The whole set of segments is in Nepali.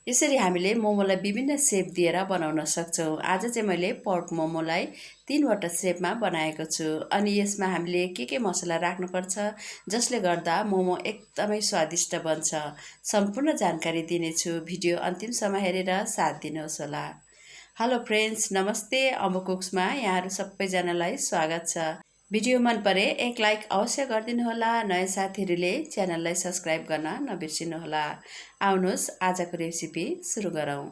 यसरी हामीले मोमोलाई विभिन्न सेप दिएर बनाउन सक्छौँ। आज चाहिँ मैले पर्क मोमोलाई 3वटा सेपमा बनाएको छु। अनि यसमा हामीले के मसला राख्नुपर्छ जसले गर्दा मोमो एकदमै स्वादिष्ट बन्छ। सम्पूर्ण जानकारी दिनेछु। भिडियो अन्तिमसम्म हेरेर साथ दिनुहोस् होला। हेलो फ्रेन्ड्स, नमस्ते। अम्बुकुक्समा यहाँहरू सबैजनालाई स्वागत छ। भिडियो मन परे एक लाइक अवश्य गरिदिनुहोला। नयाँ साथीहरूले च्यानललाई सब्स्क्राइब गर्न नबिर्सिनुहोला। आउनुहोस् आजको रेसिपी सुरु गरौँ।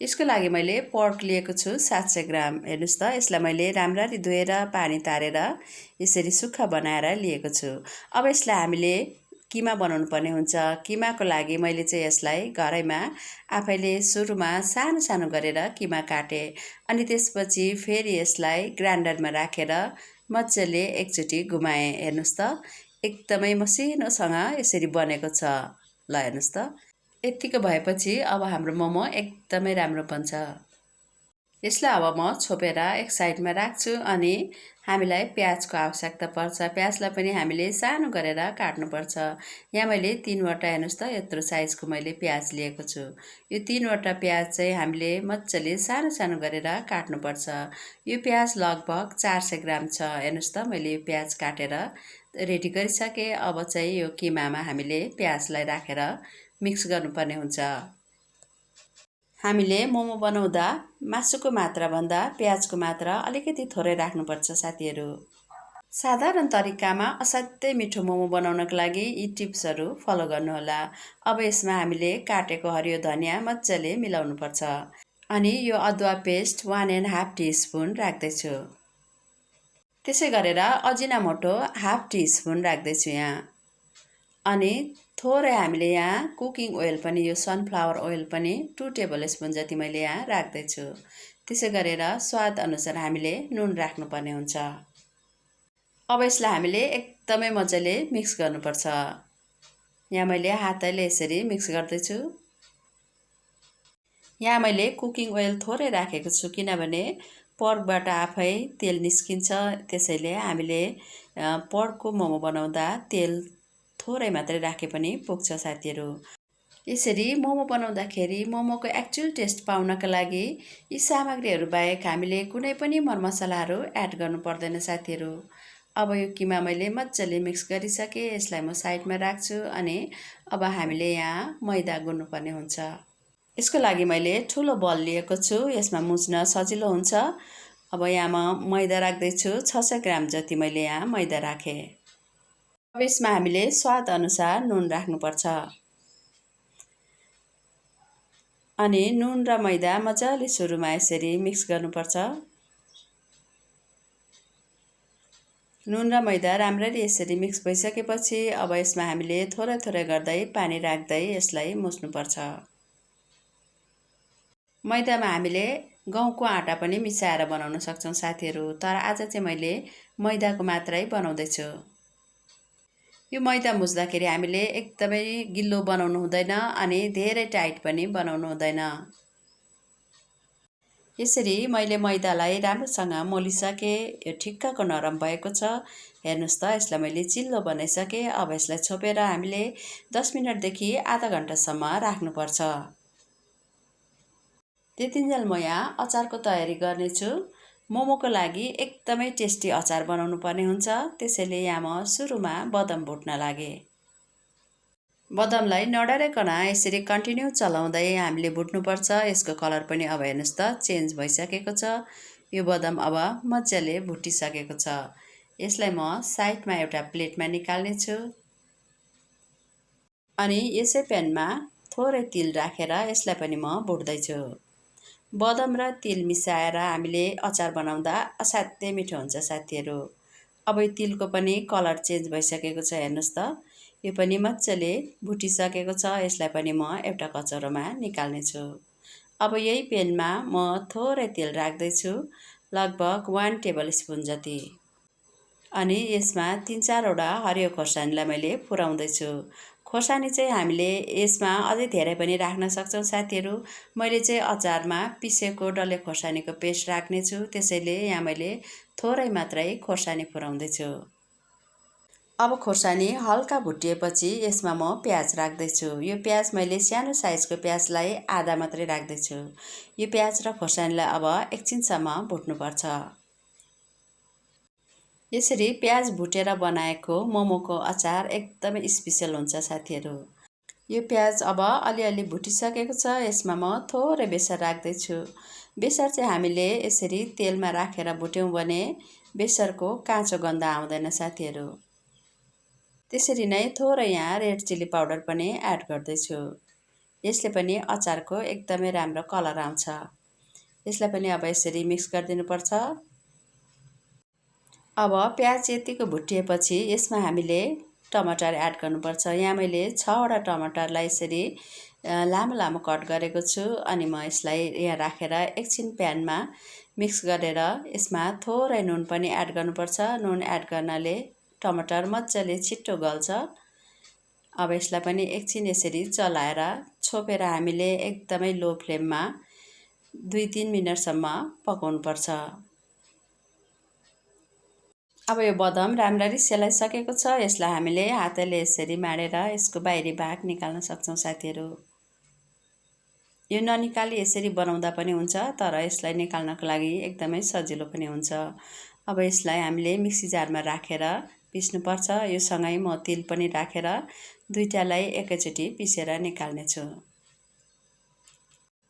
यसको लागि मैले पर्क लिएको छु 700 ग्राम। हेर्नुहोस् त, यसलाई मैले राम्ररी धोएर पानी तारेर यसरी सुक्खा बनाएर लिएको छु। अब यसलाई हामीले किमा बनाउनु पर्ने हुन्छ। किमाको लागि मैले चाहिँ यसलाई घरैमा आफैले सुरुमा सानो सानो गरेर किमा काटेँ। अनि त्यसपछि फेरि यसलाई ग्राइन्डरमा राखेर मजाले एकचोटि घुमाएँ। हेर्नुहोस् त, एकदमै मसिनोसँग यसरी बनेको छ। ल हेर्नुहोस् त, यत्तिको भएपछि अब हाम्रो मोमो एकदमै राम्रो बन्छ। यसलाई अब म छोपेर एक साइडमा राख्छु। अनि हामीलाई प्याजको आवश्यकता पर्छ। प्याजलाई पनि हामीले सानो गरेर काट्नुपर्छ। यहाँ मैले 3वटा, हेर्नुहोस् त, यत्रो साइजको मैले प्याज लिएको छु। यो 3वटा प्याज चाहिँ हामीले मजाले सानो सानो गरेर काट्नुपर्छ। यो प्याज लगभग 400 ग्राम छ। हेर्नुहोस् त, मैले यो प्याज काटेर रेडी गरिसकेँ। अब चाहिँ यो किमामा हामीले प्याजलाई राखेर मिक्स गर्नुपर्ने हुन्छ। हामीले मोमो बनाउँदा मासुको मात्राभन्दा प्याजको मात्रा अलिकति थोरै राख्नुपर्छ साथीहरू। साधारण तरिकामा असाध्यै मिठो मोमो बनाउनको लागि यी टिप्सहरू फलो गर्नुहोला। अब यसमा हामीले काटेको हरियो धनियाँ मजाले मिलाउनुपर्छ। अनि यो अदुवा पेस्ट 1.5 टिस्पुन राख्दैछु। त्यसै गरेर अजिनामोटो 1/2 टिस्पुन राख्दैछु यहाँ। अनि थोरै हामीले यहाँ कुकिङ ओइल पनि, यो सनफ्लावर ओइल पनि 2 टेबल स्पुन जति मैले यहाँ राख्दैछु। त्यसै गरेर स्वाद अनुसार हामीले नुन राख्नुपर्ने हुन्छ। अब यसलाई हामीले एकदमै मजाले मिक्स गर्नुपर्छ। यहाँ मैले हातैले यसरी मिक्स गर्दैछु। यहाँ मैले कुकिङ ओइल थोरै राखेको छु किनभने पर्कबाट आफै तेल निस्किन्छ। त्यसैले हामीले पर्कको मोमो बनाउँदा तेल थोरै मात्रै राखे पनि पुग्छ साथीहरू। यसरी मोमो बनाउँदाखेरि मोमोको एक्चुअल टेस्ट पाउनका लागि यी सामग्रीहरू बाहेक हामीले कुनै पनि मरमसलाहरू एड गर्नु पर्दैन साथीहरू। अब यो किमा मैले मजाले मिक्स गरिसकेँ। यसलाई म साइडमा राख्छु। अनि अब हामीले यहाँ मैदा गुन्नुपर्ने हुन्छ। यसको लागि मैले ठुलो बल लिएको छु। यसमा मुछ्न सजिलो हुन्छ। अब यहाँ म मैदा राख्दैछु। 600 ग्राम जति मैले यहाँ मैदा राखेँ। अब यसमा हामीले स्वाद अनुसार नुन राख्नुपर्छ। अनि नुन र मैदा मजाले सुरुमा यसरी मिक्स गर्नुपर्छ। नुन र मैदा राम्ररी यसरी मिक्स भइसकेपछि अब यसमा हामीले थोरै थोरै गर्दै पानी राख्दै यसलाई मुछ्नुपर्छ। मैदामा हामीले गहुँको आँटा पनि मिसाएर बनाउन सक्छौँ साथीहरू। तर आज चाहिँ मैले मैदाको मात्रै बनाउँदैछु। यो मैदा मुछ्दाखेरि हामीले एकदमै गिल्लो बनाउनु हुँदैन अनि धेरै टाइट पनि बनाउनु हुँदैन। यसरी मैले मैदालाई राम्रोसँग मोलिसकेँ। यो ठिक्कको नरम भएको छ। हेर्नुहोस् त, यसलाई मैले चिल्लो बनाइसकेँ। अब यसलाई छोपेर हामीले 10 मिनटदेखि आधा घन्टासम्म राख्नुपर्छ। त्यतिन्जेल म यहाँ अचारको तयारी गर्नेछु। मोमोको लागि एकदमै टेस्टी अचार बनाउनु पर्ने हुन्छ। त्यसैले यहाँ म सुरुमा बदाम भुट्न लागेँ। बदामलाई नडराइकन यसरी कन्टिन्यू चलाउँदै हामीले भुट्नुपर्छ। यसको कलर पनि अब हेर्नुहोस् त चेन्ज भइसकेको छ। यो बदाम अब मजाले भुटिसकेको छ। यसलाई म साइडमा एउटा प्लेटमा निकाल्नेछु। अनि यसै प्यानमा थोरै तिल राखेर यसलाई पनि म भुट्दैछु। बदाम र तिल मिसाएर हामीले अचार बनाउँदा असाध्यै मिठो हुन्छ साथीहरू। अब यो तिलको पनि कलर चेन्ज भइसकेको छ। हेर्नुहोस् त, यो पनि मजाले भुटिसकेको छ। यसलाई पनि म एउटा कचौरोमा निकाल्नेछु। अब यही प्यानमा म थोरै तेल राख्दैछु, लगभग 1 टेबल स्पुन जति। अनि यसमा 3-4वटा हरियो खोर्सानीलाई मैले पुर्याउँदैछु। खोर्सानी चाहिँ हामीले यसमा अझै धेरै पनि राख्न सक्छौँ साथीहरू। मैले चाहिँ अचारमा पिसेको डल्ले खोर्सानीको पेस्ट राख्नेछु। त्यसैले यहाँ मैले थोरै मात्रै खोर्सानी पुर्याउँदैछु। अब खोर्सानी हल्का भुटिएपछि यसमा म प्याज राख्दैछु। यो प्याज मैले सानो साइजको प्याजलाई आधा मात्रै राख्दैछु। यो प्याज र खोर्सानीलाई अब एकछिनसम्म भुट्नुपर्छ। यसरी प्याज भुटेर बनाएको मोमोको अचार एकदमै स्पेसल हुन्छ साथीहरू। यो प्याज अब अलिअलि भुटिसकेको छ। यसमा म थोरै बेसार राख्दैछु। बेसार चाहिँ हामीले यसरी तेलमा राखेर भुट्यौँ भने बेसारको काँचो गन्ध आउँदैन साथीहरू। त्यसरी नै थोरै यहाँ रेड चिल्ली पाउडर पनि एड गर्दैछु। यसले पनि अचारको एकदमै राम्रो कलर आउँछ। यसलाई पनि अब यसरी मिक्स गरिदिनुपर्छ। अब प्याज यतिको भुटिएपछि यसमा हामीले टमाटर एड गर्नुपर्छ। यहाँ मैले 6वटा टमाटरलाई यसरी लामो लामो कट गरेको छु अनि म यसलाई यहाँ राखेर एकछिन प्यानमा मिक्स गरेर यसमा थोरै नुन पनि एड गर्नुपर्छ। नुन एड गर्नाले टमाटर मजाले छिट्टो गल्छ। अब यसलाई पनि एकछिन यसरी चलाएर छोपेर हामीले एकदमै लो फ्लेममा 2-3 मिनटसम्म पकाउनुपर्छ। अब यो बदाम राम्ररी सेलाइसकेको छ। यसलाई हामीले हातले यसरी माडेर यसको बाहिरी भाग निकाल्न सक्छौँ साथीहरू। यो ननिकाली यसरी बनाउँदा पनि हुन्छ, तर यसलाई निकाल्नको लागि एकदमै सजिलो पनि हुन्छ। अब यसलाई हामीले मिक्सी जारमा राखेर पिस्नुपर्छ। यो सँगै म तिल पनि राखेर दुईटालाई एकैचोटि पिसेर निकाल्नेछु।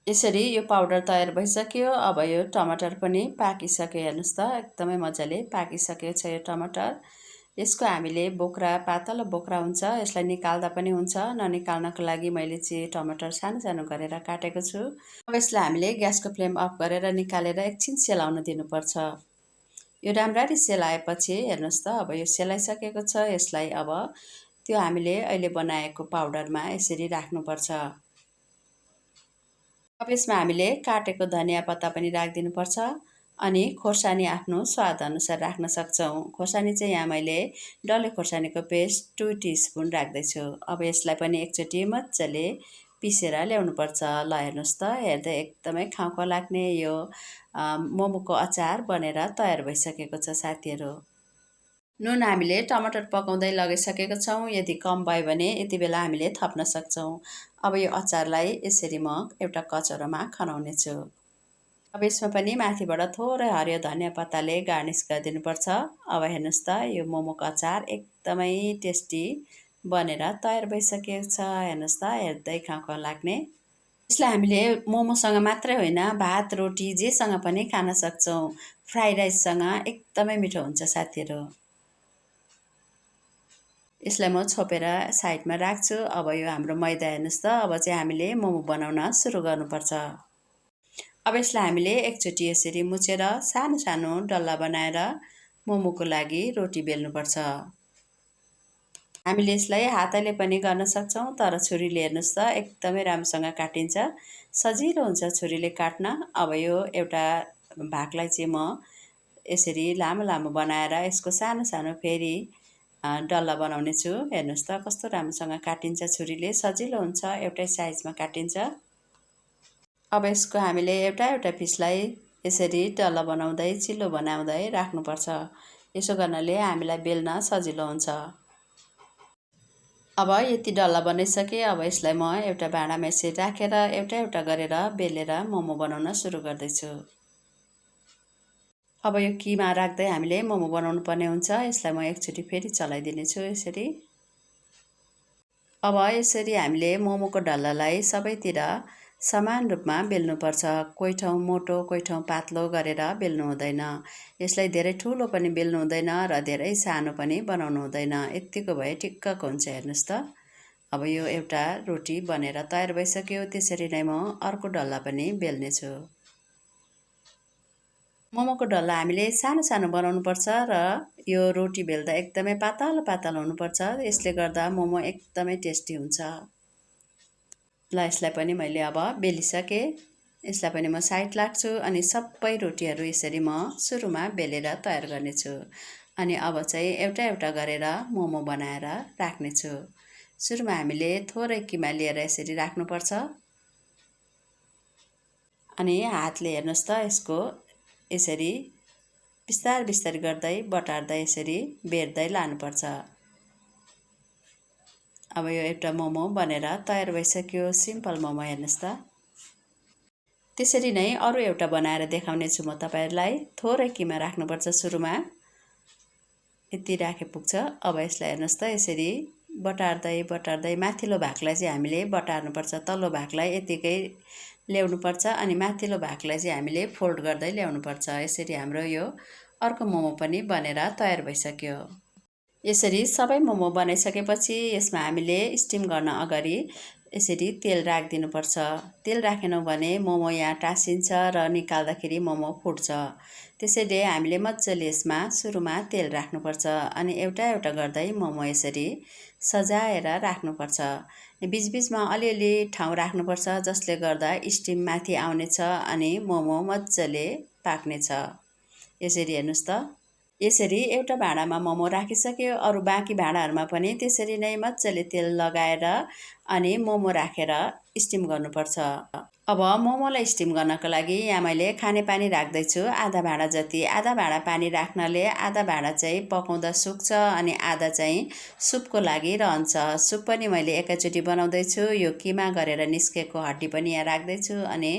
यसरी यो पाउडर तयार भइसक्यो। अब यो टमाटर पनि पाकिसक्यो। हेर्नुहोस् त एकदमै मजाले पाकिसकेको छ यो टमाटर। यसको हामीले बोक्रा पातलो बोक्रा हुन्छ, यसलाई निकाल्दा पनि हुन्छ। ननिकाल्नको लागि मैले चाहिँ टमाटर सानो सानो गरेर काटेको छु। अब यसलाई हामीले ग्यासको फ्लेम अफ गरेर निकालेर एकछिन सेलाउन दिनुपर्छ। यो राम्ररी सेलाएपछि हेर्नुहोस् त अब यो सेलाइसकेको छ। यसलाई अब त्यो हामीले अहिले बनाएको पाउडरमा यसरी राख्नुपर्छ। अब यसमा हामीले काटेको धनियाँ पत्ता पनि राखिदिनुपर्छ अनि खोर्सानी आफ्नो स्वादअनुसार राख्न सक्छौँ। खोर्सानी चाहिँ यहाँ मैले डल्ले खोर्सानीको पेस्ट 2 टीस्पुन राख्दैछु। अब यसलाई पनि एकचोटि मजाले पिसेर ल्याउनुपर्छ। ल हेर्नुहोस् त, हेर्दै एकदमै खाउको लाग्ने यो मोमोको अचार बनेर तयार भइसकेको छ साथीहरू। नुन हामीले टमाटर पकाउँदै लगाइसकेको छौँ। यदि कम भयो भने यति बेला हामीले थप्न सक्छौँ। अब यो अचारलाई यसरी म एउटा कचौरामा खनाउने छु। अब यसमा पनि माथिबाट थोरै हरियो धनियाँ पत्ताले गार्निस गरिदिनुपर्छ। अब हेर्नुहोस् त यो मोमोको अचार एकदमै टेस्टी बनेर तयार भइसकेको छ। हेर्नुहोस् त, हेर्दै खाउको लाग्ने। यसलाई हामीले मोमोसँग मात्रै होइन, भात रोटी जेसँग पनि खान सक्छौँ। फ्राई राइससँग एकदमै मिठो हुन्छ साथीहरू। यसलाई म छोपेर साइडमा राख्छु। अब यो हाम्रो मैदा हेर्नुहोस् त, अब चाहिँ हामीले मोमो बनाउन सुरु गर्नुपर्छ। अब यसलाई हामीले एकचोटि यसरी मुछेर सानो सानो डल्ला बनाएर मोमोको लागि रोटी बेल्नुपर्छ। हामीले यसलाई हातले पनि गर्न सक्छौँ, तर छुरीले हेर्नुहोस् त एकदमै राम्रोसँग काटिन्छ। सजिलो हुन्छ छुरीले काट्न। अब यो एउटा भागलाई चाहिँ म यसरी लामो लामो बनाएर यसको सानो सानो फेरि डल्ला बनाउने छु। हेर्नुहोस् त कस्तो राम्रोसँग काटिन्छ छुरीले, सजिलो हुन्छ, एउटै साइजमा काटिन्छ। अब यसको हामीले एउटा एउटा पिसलाई यसरी डल्ला बनाउँदै चिल्लो बनाउँदै राख्नुपर्छ। यसो गर्नाले हामीलाई बेल्न सजिलो हुन्छ। अब यति डल्ला बनाइसकेँ। अब यसलाई म एउटा भाँडामा यसरी राखेर एउटा एउटा गरेर बेलेर मोमो बनाउन सुरु गर्दैछु। अब यो किमा राख्दै हामीले मोमो बनाउनु पर्ने हुन्छ। यसलाई म एकचोटि फेरि चलाइदिनेछु यसरी। अब यसरी हामीले मोमोको डल्लालाई सबैतिर समान रूपमा बेल्नुपर्छ। कोही ठाउँ मोटो कोही ठाउँ पातलो गरेर बेल्नु हुँदैन। यसलाई धेरै ठुलो पनि बेल्नु हुँदैन र धेरै सानो पनि बनाउनु हुँदैन। यत्तिको भए ठिक्कको हुन्छ। हेर्नुहोस् त, अब यो एउटा रोटी बनेर तयार भइसक्यो। त्यसरी नै म अर्को डल्ला पनि बेल्नेछु। मोमोको डल्ला हामीले सानो सानो बनाउनुपर्छ र यो रोटी बेल्दा एकदमै पातलो पातलो हुनुपर्छ। यसले गर्दा मोमो एकदमै टेस्टी हुन्छ। ल यसलाई पनि मैले अब बेलिसकेँ। यसलाई पनि म साइड लाग्छु अनि सबै रोटीहरू यसरी म सुरुमा बेलेर तयार गर्नेछु। अनि अब चाहिँ एउटा एउटा गरेर मोमो बनाएर राख्नेछु। सुरुमा हामीले थोरै किमा लिएर यसरी राख्नुपर्छ अनि हातले हेर्नुहोस् त यसको यसरी बिस्तार बिस्तार गर्दै बटार्दै यसरी बेर्दै लानुपर्छ। अब यो एउटा मोमो बनेर तयार भइसक्यो। सिम्पल मोमो हेर्नुहोस् त। त्यसरी नै अरू एउटा बनाएर देखाउने छु म तपाईहरुलाई। थोरै किमा राख्नुपर्छ सुरुमा। यति राखे पुग्छ। अब यसलाई हेर्नुहोस् त, यसरी बटार्दै बटार्दै माथिल्लो भागलाई चाहिँ हामीले बटार्नुपर्छ। तल्लो भागलाई यतिकै ल्याउनुपर्छ अनि माथिल्लो भागलाई चाहिँ हामीले फोल्ड गर्दै ल्याउनुपर्छ। यसरी हाम्रो यो अर्को मोमो पनि बनेर तयार भइसक्यो। यसरी सबै मोमो बनाइसकेपछि यसमा हामीले स्टिम गर्न अगाडि यसरी तेल राखिदिनुपर्छ। तेल राखेनौँ भने मोमो यहाँ टाँसिन्छ र निकाल्दाखेरि मोमो फुट्छ। त्यसैले हामीले मजाले यसमा सुरुमा तेल राख्नुपर्छ अनि एउटा एउटा गर्दै मोमो यसरी सजाएर राख्नुपर्छ। बीचबीचमा अलिअलि ठाउँ राख्नुपर्छ जसले गर्दा स्टिम माथि आउनेछ अनि मोमो मजाले पाक्नेछ। यसरी हेर्नुहोस् त। यसरी एउटा भाँडामा मोमो राखिसक्यो। अरू बाँकी भाँडाहरूमा पनि त्यसरी नै मजाले तेल लगाएर अनि मोमो राखेर स्टिम गर्नुपर्छ। अब मोमोलाई स्टिम गर्नको लागि यहाँ मैले खानेपानी राख्दैछु आधा भाँडा जति। आधा भाँडा पानी राख्नाले आधा भाँडा चाहिँ पकाउँदा सुक्छ अनि आधा चाहिँ सुपको लागि रहन्छ। सुप पनि मैले एकैचोटि बनाउँदैछु। यो किमा गरेर निस्केको हड्डी पनि यहाँ राख्दैछु अनि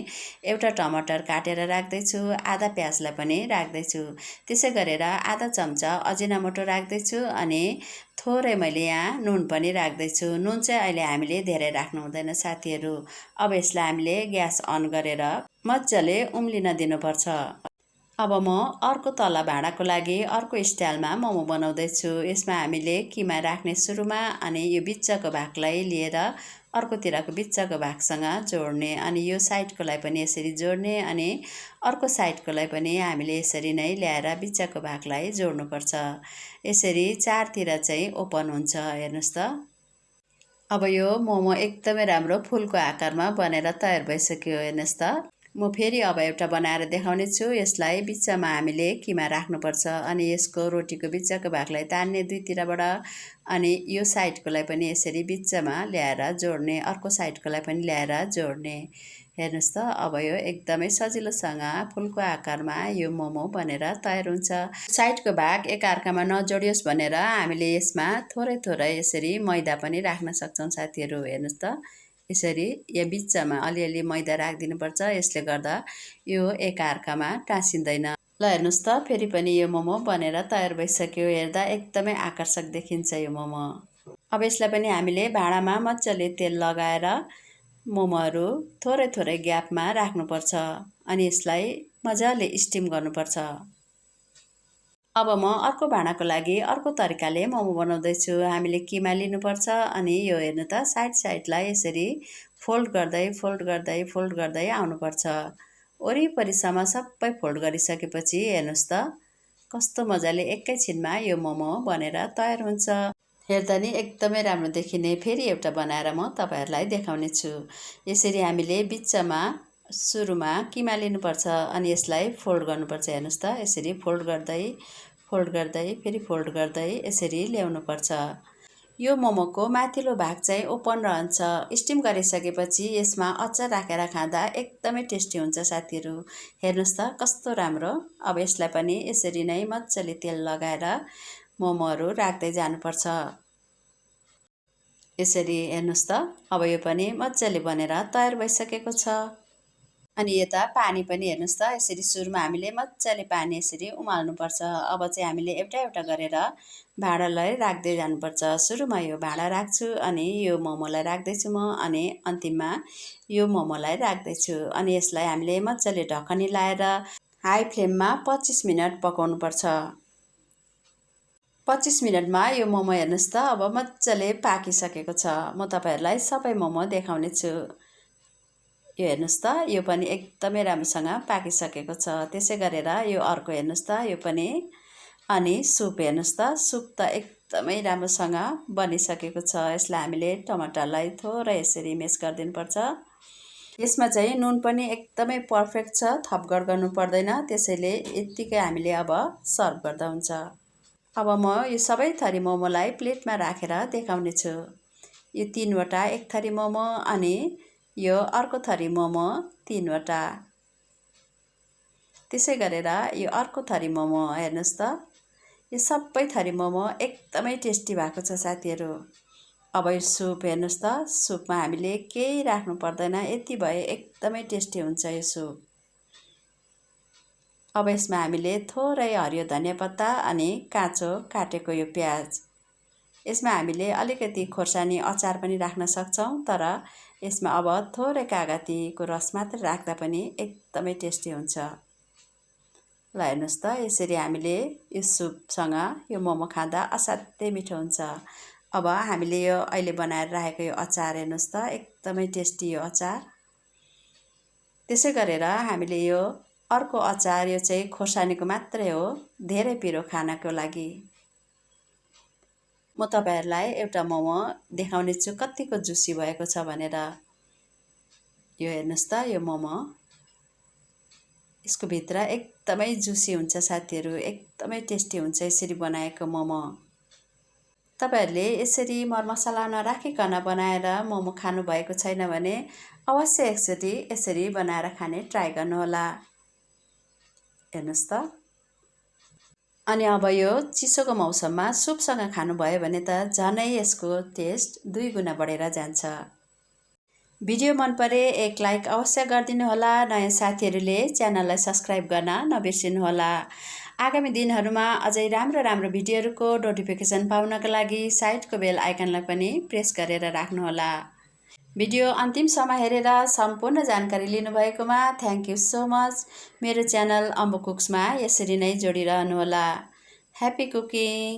एउटा टमाटर काटेर राख्दैछु। आधा प्याजलाई पनि राख्दैछु। त्यसै गरेर आधा चम्चा अजिनामोटो राख्दैछु अनि थोरै मैले यहाँ नुन पनि राख्दैछु। नुन चाहिँ अहिले हामीले धेरै राख्नु हुँदैन साथीहरू। अब यसलाई हामीले ग्यास अन गरेर मजाले उम्लिन दिनुपर्छ। अब म अर्को तल्ला भाँडाको लागि अर्को स्टाइलमा मोमो बनाउँदैछु। यसमा हामीले किमा राख्ने सुरुमा अनि यो बिचको भागलाई लिएर अर्कोतिरको बिचको भागसँग जोड्ने अनि यो साइडकोलाई पनि यसरी जोड्ने अनि अर्को साइडकोलाई पनि हामीले यसरी नै ल्याएर बिचको भागलाई जोड्नुपर्छ। यसरी चारतिर चाहिँ ओपन हुन्छ। हेर्नुहोस् त। अब यो मोमो एकदमै राम्रो फुलको आकारमा बनेर तयार भइसक्यो। हेर्नुहोस् त। म फेरि अब एउटा बनाएर देखाउने छु। यसलाई बिचमा हामीले किमा राख्नुपर्छ अनि यसको रोटीको बिचको भागलाई तान्ने दुईतिरबाट अनि यो साइडकोलाई पनि यसरी बिचमा ल्याएर जोड्ने, अर्को साइडकोलाई पनि ल्याएर जोड्ने। हेर्नुहोस् त। अब यो एकदमै सजिलोसँग फुलको आकारमा यो मोमो बनेर तयार हुन्छ। साइडको भाग एकअर्कामा नजोडियोस् भनेर हामीले यसमा थोरै थोरै यसरी मैदा पनि राख्न सक्छौँ साथीहरू। हेर्नुहोस् त। यसरी यहाँ बिचमा अलिअलि मैदा राखिदिनुपर्छ। यसले गर्दा यो एकअर्कामा टाँसिँदैन। ल हेर्नुहोस् त। फेरि पनि यो मोमो बनेर तयार भइसक्यो। हेर्दा एकदमै आकर्षक देखिन्छ यो मोमो। अब यसलाई पनि हामीले भाँडामा मजाले तेल लगाएर मोमोहरू थोरै थोरै ग्यापमा राख्नुपर्छ अनि यसलाई मजाले स्टिम गर्नुपर्छ। अब म अर्को भाँडाको लागि अर्को तरिकाले मोमो बनाउँदैछु। हामीले किमा लिनुपर्छ अनि यो हेर्नु त साइड साइडलाई यसरी फोल्ड गर्दै फोल्ड गर्दै फोल्ड गर्दै आउनुपर्छ। वरिपरिसम्म सबै फोल्ड गरिसकेपछि हेर्नुहोस् त कस्तो मजाले एकैछिनमा यो मोमो बनेर तयार हुन्छ। हेर्दा नि एकदमै राम्रो देखिने फेरि एउटा बनाएर म तपाईहरुलाई देखाउने छु। यसरी हामीले बिचमा सुरुमा किमा लिनुपर्छ अनि यसलाई फोल्ड गर्नुपर्छ। हेर्नुहोस् त। यसरी फोल्ड गर्दै फेरि फोल्ड गर्दै यसरी ल्याउनुपर्छ। यो मोमोको माथिल्लो भाग चाहिँ ओपन रहन्छ। स्टिम गरिसकेपछि यसमा अचार राखेर खाँदा एकदमै टेस्टी हुन्छ साथीहरू। हेर्नुहोस् त कस्तो राम्रो। अब यसलाई पनि यसरी नै मजाले तेल लगाएर मोमोहरू राख्दै जानुपर्छ। यसरी हेर्नुहोस् त। अब यो पनि मजाले बनेर तयार भइसकेको छ। अनि यता पानी पनि हेर्नुहोस् त। यसरी सुरुमा हामीले मजाले पानी यसरी उमाल्नुपर्छ। अब चाहिँ हामीले एउटा एउटा गरेर भाँडालाई राख्दै जानुपर्छ। सुरुमा यो भाँडा राख्छु अनि यो मोमोलाई राख्दैछु म अनि अन्तिममा यो मोमोलाई राख्दैछु अनि यसलाई हामीले मजाले ढकनी लाएर हाई फ्लेममा 25 मिनट पकाउनुपर्छ। 25 मिनटमा यो मोमो हेर्नुहोस् त अब मजाले पाकिसकेको छ। म तपाईहरुलाई सबै मोमो देखाउने छु। यो हेर्नुहोस् त। यो पनि एकदमै राम्रोसँग पाकिसकेको छ। त्यसै गरेर यो अर्को हेर्नुहोस् त। यो पनि अनि सुप हेर्नुहोस् त। सुप त एकदमै राम्रोसँग बनिसकेको छ। यसलाई हामीले टमाटरलाई थोरै यसरी मेस गरिदिनुपर्छ। यसमा चाहिँ नुन पनि एकदमै पर्फेक्ट छ। थपगड गर्नु पर्दैन। त्यसैले यतिकै हामीले अब सर्भ गर्दा हुन्छ। अब म यो सबै थरी मोमोलाई प्लेटमा राखेर देखाउने छु। यो 3वटा एक थरी मोमो अनि यो अर्को थरी मोमो 3वटा। त्यसै गरेर यो अर्को थरी मोमो हेर्नुहोस् त। यो सबै थरी मोमो एकदमै टेस्टी भएको छ साथीहरू। अब यो सुप हेर्नुहोस् त, सुपमा हामीले केही राख्नु पर्दैन, यति भए एकदमै टेस्टी हुन्छ यो सुप। अब यसमा हामीले थोरै हरियो धनियाँ पत्ता अनि काँचो काटेको यो प्याज, यसमा हामीले अलिकति खोर्सानी अचार पनि राख्न सक्छौँ, तर यसमा अब थोरै कागतीको रस मात्र राख्दा पनि एकदमै टेस्टी हुन्छ। ल हेर्नुहोस् त, यसरी हामीले यो सुपसँग यो मोमो खाँदा असाध्यै मिठो हुन्छ। अब हामीले यो अहिले बनाएर राखेको यो अचार हेर्नुहोस् त, एकदमै टेस्टी यो अचार। त्यसै गरेर हामीले यो अर्को अचार, यो चाहिँ खोर्सानीको मात्रै हो, धेरै पिरो खानको लागि। म तपाईहरुलाई एउटा मोमो देखाउने छु कतिको जुसी भएको छ भनेर। यो हेर्नुहोस् त, यो मोमो यसको भित्र एकदमै जुसी हुन्छ साथीहरु, एकदमै टेस्टी हुन्छ यसरी बनाएको मोमो। तपाईहरुले यसरी मरमसला नराखिकन बनाएर मोमो खानु भएको छैन भने अवश्य एकचोटि यसरी बनाएर खाने ट्राई गर्नुहोला। हेर्नुहोस् त। अनि अब यो चिसोको मौसममा सुपसँग खानुभयो भने त झनै यसको टेस्ट 2 गुणा बढेर जान्छ। भिडियो मन परे एक लाइक अवश्य गरिदिनु होला। नयाँ साथीहरुले च्यानललाई सब्स्क्राइब गर्न नबिर्सिनु होला। आगामी दिनहरुमा अझै राम्रो भिडियोहरुको नोटिफिकेसन पाउनको लागि साइडको बेल आइकनलाई पनि प्रेस गरेर राख्नु होला। भिडियो अन्तिमसम्म हेरेर सम्पूर्ण जानकारी लिनुभएकोमा थ्यांक यू सो मच। मेरो च्यानल अम्बुकुक्समा यसरी नै जोडिरहनु होला। Happy cooking.